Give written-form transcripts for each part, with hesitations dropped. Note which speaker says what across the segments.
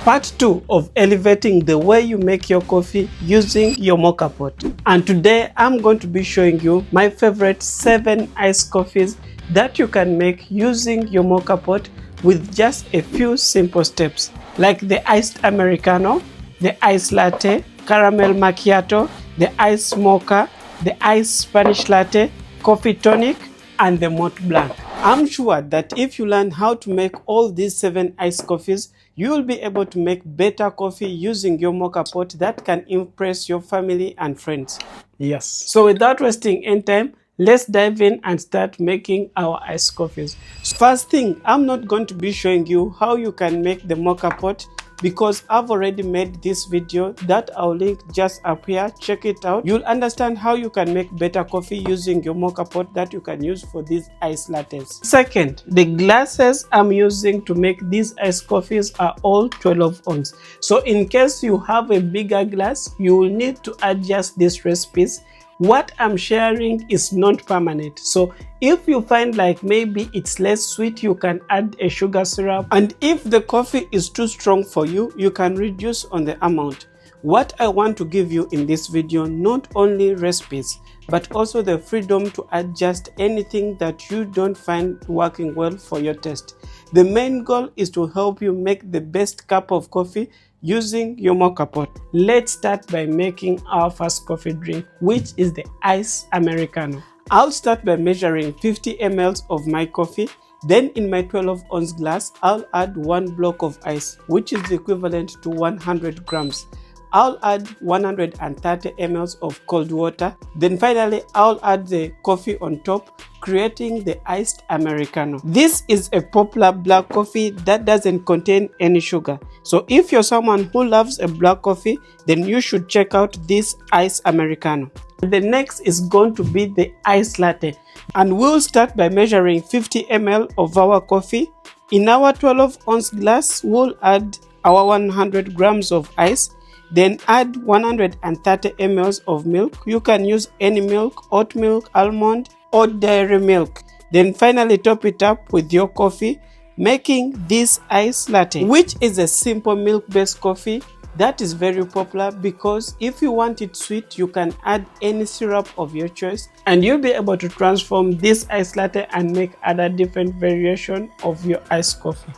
Speaker 1: Part 2 of elevating the way you make your coffee using your Moka Pot. And today I'm going to be showing you my favorite 7 iced coffees that you can make using your Moka Pot with just a few simple steps, like the iced Americano, the iced latte, caramel macchiato, the iced mocha, the iced Spanish latte, coffee tonic, and the Mont Blanc. I'm sure that if you learn how to make all these 7 iced coffees, you will be able to make better coffee using your Moka Pot that can impress your family and friends. Yes. So without wasting any time, let's dive in and start making our iced coffees. First thing, I'm not going to be showing you how you can make the Moka Pot because I've already made this video that I'll link just up here. Check it out. You'll understand how you can make better coffee using your Moka Pot that you can use for these iced lattes. Second, the glasses I'm using to make these iced coffees are all 12 ounce. So in case you have a bigger glass, you will need to adjust these recipes. What I'm sharing is not permanent, so if you find like maybe it's less sweet, you can add a sugar syrup, and if the coffee is too strong for you, you can reduce on the amount. What I want to give you in this video, not only recipes but also the freedom to adjust anything that you don't find working well for your taste. The main goal is to help you make the best cup of coffee using your Moka Pot. Let's start by making our first coffee drink, which is the iced Americano. I'll start by measuring 50 ml of my coffee. Then in my 12 ounce glass, I'll add 1 block of ice, which is equivalent to 100 grams. I'll add 130 ml of cold water. Then finally, I'll add the coffee on top, creating the iced Americano. This is a popular black coffee that doesn't contain any sugar. So if you're someone who loves a black coffee, then you should check out this iced Americano. The next is going to be the iced latte. And we'll start by measuring 50 ml of our coffee. In our 12 ounce glass, we'll add our 100 grams of ice. Then add 130 ml of milk. You can use any milk, oat milk, almond, or dairy milk. Then finally top it up with your coffee, making this iced latte, which is a simple milk-based coffee that is very popular because if you want it sweet, you can add any syrup of your choice and you'll be able to transform this iced latte and make other different variations of your iced coffee.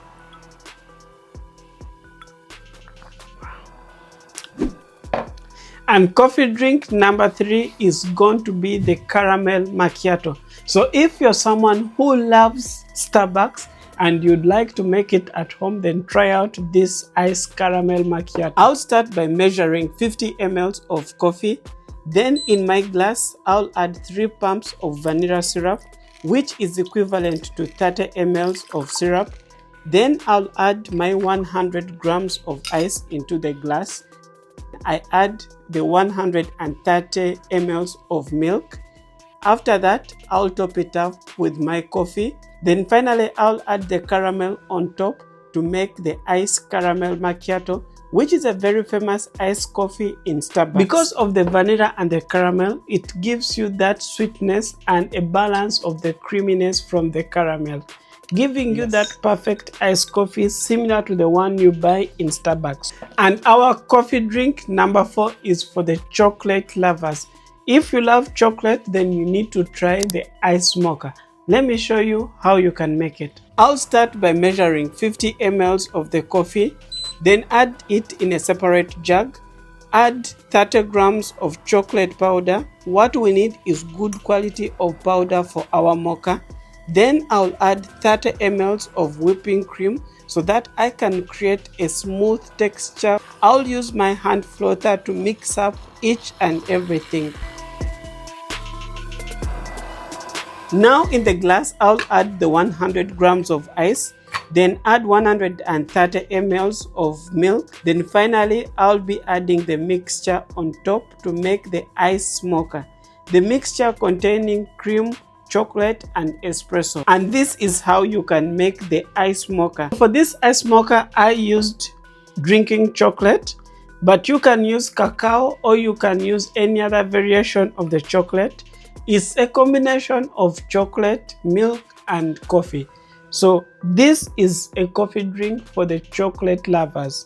Speaker 1: And coffee drink number 3 is going to be the caramel macchiato. So if you're someone who loves Starbucks and you'd like to make it at home, then try out this iced caramel macchiato. I'll start by measuring 50 ml of coffee. Then in my glass, I'll add 3 pumps of vanilla syrup, which is equivalent to 30 ml of syrup. Then I'll add my 100 grams of ice into the glass. I add the 130 ml of milk. After that, I'll top it up with my coffee. Then finally, I'll add the caramel on top to make the iced caramel macchiato, which is a very famous iced coffee in Starbucks. Because of the vanilla and the caramel, it gives you that sweetness and a balance of the creaminess from the caramel, giving you that perfect iced coffee similar to the one you buy in Starbucks. And our coffee drink number 4 is for the chocolate lovers. If you love chocolate, then you need to try the iced mocha. Let me show you how you can make it. I'll start by measuring 50 ml of the coffee, then add it in a separate jug. Add 30 grams of chocolate powder. What we need is good quality of powder for our mocha. Then I'll add 30 ml of whipping cream so that I can create a smooth texture. I'll use my hand frother to mix up each and everything. Now in the glass, I'll add the 100 grams of ice, then add 130 ml of milk. Then finally, I'll be adding the mixture on top to make the iced mocha. The mixture containing cream, chocolate, and espresso. And this is how you can make the iced mocha. For this iced mocha, I used drinking chocolate, but you can use cacao or you can use any other variation of the chocolate. It's a combination of chocolate, milk, and coffee. So this is a coffee drink for the chocolate lovers.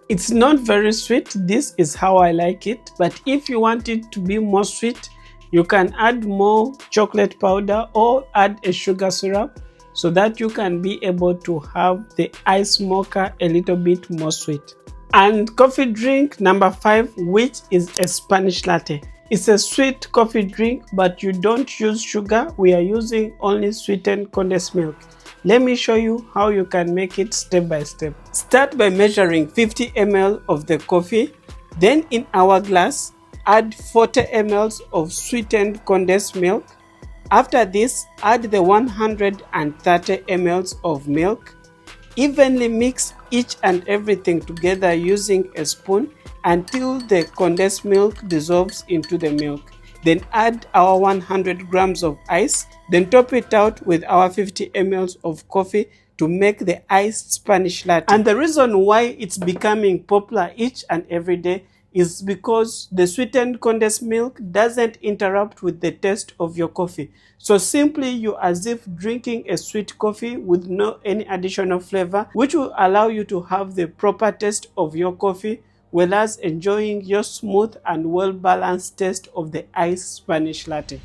Speaker 1: It's not very sweet. This is how I like it. But if you want it to be more sweet, you can add more chocolate powder or add a sugar syrup so that you can be able to have the ice mocha a little bit more sweet. And coffee drink number 5, which is a Spanish latte. It's a sweet coffee drink, but you don't use sugar. We are using only sweetened condensed milk. Let me show you how you can make it step by step. Start by measuring 50 ml of the coffee. Then in our glass, add 40 ml of sweetened condensed milk. After this, add the 130 ml of milk. Evenly mix each and everything together using a spoon until the condensed milk dissolves into the milk. Then add our 100 grams of ice. Then top it out with our 50 ml of coffee to make the iced Spanish latte. And the reason why it's becoming popular each and every day is because the sweetened condensed milk doesn't interrupt with the taste of your coffee. So simply you as if drinking a sweet coffee with no any additional flavor, which will allow you to have the proper taste of your coffee, whereas enjoying your smooth and well-balanced taste of the iced Spanish latte.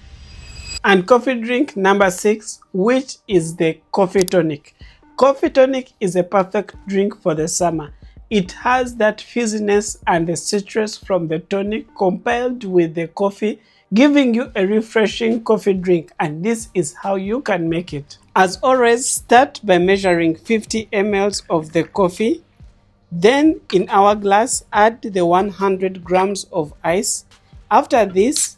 Speaker 1: And coffee drink number 6, which is the coffee tonic. Coffee tonic is a perfect drink for the summer. It has that fizziness and the citrus from the tonic compiled with the coffee, giving you a refreshing coffee drink, and this is how you can make it. As always, start by measuring 50 ml of the coffee. Then in our glass, add the 100 grams of ice. After this,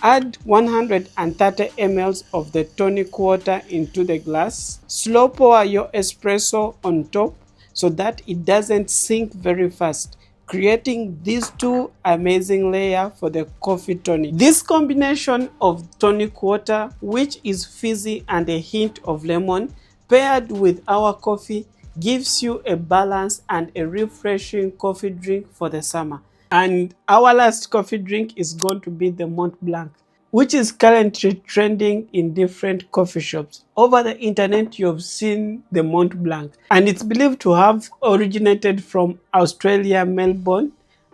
Speaker 1: add 130 ml of the tonic water into the glass. Slow pour your espresso on top so that it doesn't sink very fast, creating these two amazing layers for the coffee tonic. This combination of tonic water, which is fizzy and a hint of lemon, paired with our coffee, gives you a balanced and a refreshing coffee drink for the summer. And our last coffee drink is going to be the Mont Blanc, which is currently trending in different coffee shops. Over the internet, you've seen the Mont Blanc, and it's believed to have originated from Australia, Melbourne,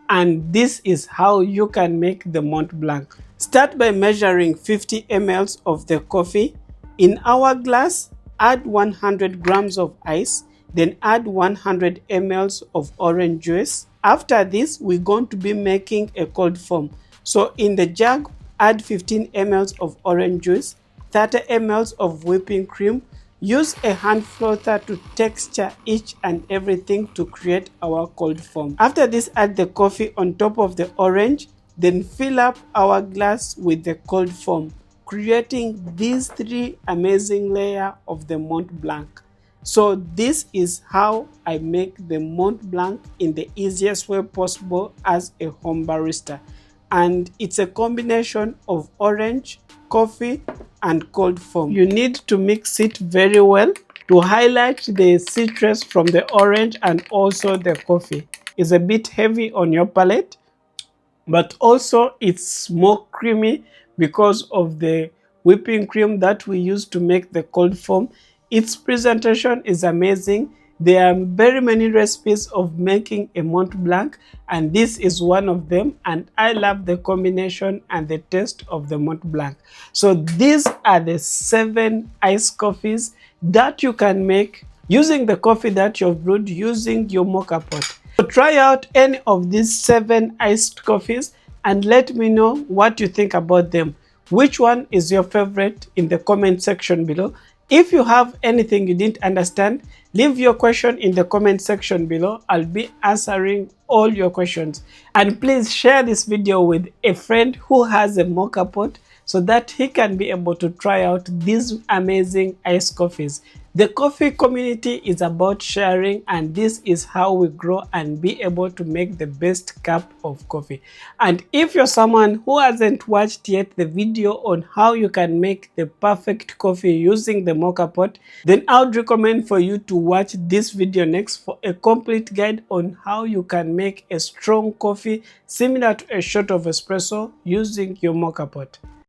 Speaker 1: and this is how you can make the Mont Blanc. Start by measuring 50 ml of the coffee. In our glass, add 100 grams of ice, then add 100 ml of orange juice. After this, we're going to be making a cold foam. So in the jug, add 15 ml of orange juice, 30 ml of whipping cream. Use a hand frother to texture each and everything to create our cold foam. After this, add the coffee on top of the orange, then fill up our glass with the cold foam, creating these 3 amazing layers of the Mont Blanc. So this is how I make the Mont Blanc in the easiest way possible as a home barista. And it's a combination of orange, coffee, and cold foam. You need to mix it very well to highlight the citrus from the orange and also the coffee. It's a bit heavy on your palate, but also it's more creamy because of the whipping cream that we use to make the cold foam. Its presentation is amazing. There are very many recipes of making a Mont Blanc, and this is one of them, and I love the combination and the taste of the Mont Blanc. So these are the 7 iced coffees that you can make using the coffee that you've brewed using your Moka Pot. So try out any of these 7 iced coffees and let me know what you think about them. Which one is your favorite in the comment section below. If you have anything you didn't understand, leave your question in the comment section below. I'll be answering all your questions. And please share this video with a friend who has a Moka Pot so that he can be able to try out these amazing iced coffees. The coffee community is about sharing, and this is how we grow and be able to make the best cup of coffee. And if you're someone who hasn't watched yet the video on how you can make the perfect coffee using the Moka Pot, then I would recommend for you to watch this video next for a complete guide on how you can make a strong coffee similar to a shot of espresso using your Moka Pot.